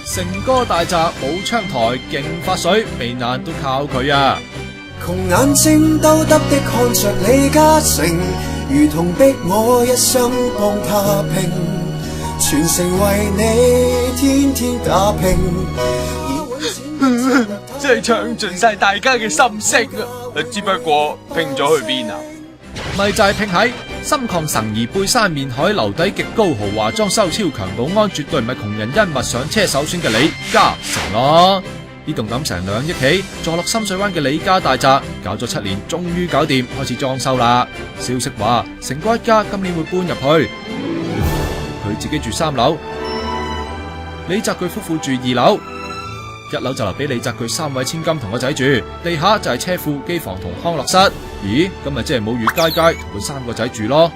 成哥大宅冇窗台，勁發水，避難都靠佢啊！窮眼睛兜得的看着李嘉誠，如同逼我一生幫他拼，全城為你天天打拼。真係唱盡晒大家嘅心聲啊！只不過拼咗去邊啊？咪就係拼喺心曠神怡背山面海，樓底極高豪華裝修超強保安，絕對唔係窮人恩物上車首選嘅李嘉誠咯。呢棟抌成2億起，坐落深水灣嘅李家大宅，搞咗7年，終於搞掂，開始裝修啦。消息話，成哥一家今年會搬入去，佢自己住3樓，李澤鉅夫婦住2樓。1樓就留俾李澤鉅3位千金同個仔住，地下就係車庫、機房同康樂室。咦，咁咪即係冇余佳佳同佢3個仔住咯。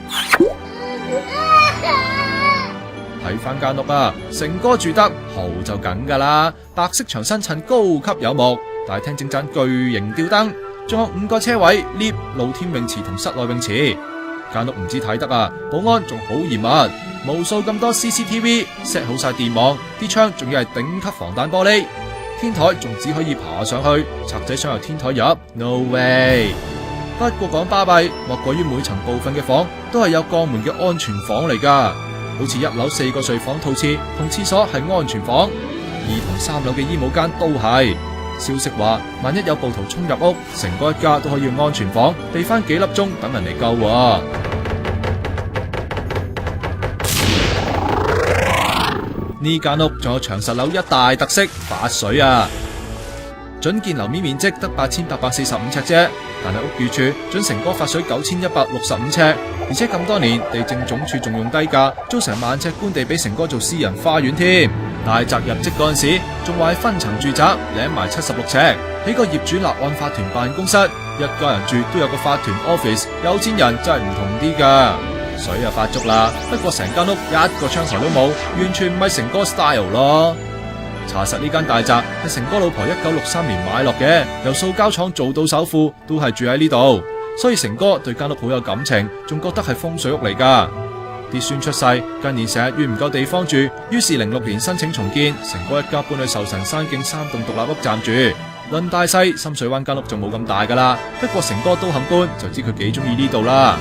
睇翻間屋啊，成哥住得豪就梗噶啦，白色牆身襯高級有木，大廳整盞巨型吊燈，仲有5個車位、lift、露天泳池同室內泳池。間屋唔止睇得啊，保安仲好嚴密，無數咁多 CCTV set 好晒電網，啲窗仲要係頂級防彈玻璃。天台仲只可以爬上去，賊仔想由天台入 ，no way。不過講巴閉，莫過於每層部分嘅房都係有鋼門嘅安全房嚟噶，好似1樓4個睡房套廁同廁所係安全房，2同3樓嘅衣帽間都係。消息話，萬一有暴徒衝入屋，成哥一家都可以用安全房避翻幾粒鐘等人嚟救啊！呢間屋仲有長實樓一大特色，發水啊！準建樓面面積得8845尺啫，但係屋宇署準成哥發水9165尺，而且咁多年地政總署仲用低價租成1萬尺官地俾成哥做私人花園添。大宅入職嗰陣時仲話係分層住宅，領埋76尺，起個業主立案法團辦公室，一家人住都有個法團 office， 有錢人真係唔同啲噶。水啊發足啦，不過成間屋一個窗台都冇，完全唔係成哥 style 咯。查實呢間大宅係成哥老婆1963年買落嘅，由塑膠廠做到首付，都係住喺呢度，所以成哥對間屋好有感情，仲覺得係風水屋嚟噶。啲孫出世，近年成日怨唔夠地方住，於是06年申請重建，成哥一家搬去壽臣山徑3棟獨立屋暫住。論大細，深水灣間屋就冇咁大噶啦，不過成哥都肯搬，就知佢幾中意呢度啦。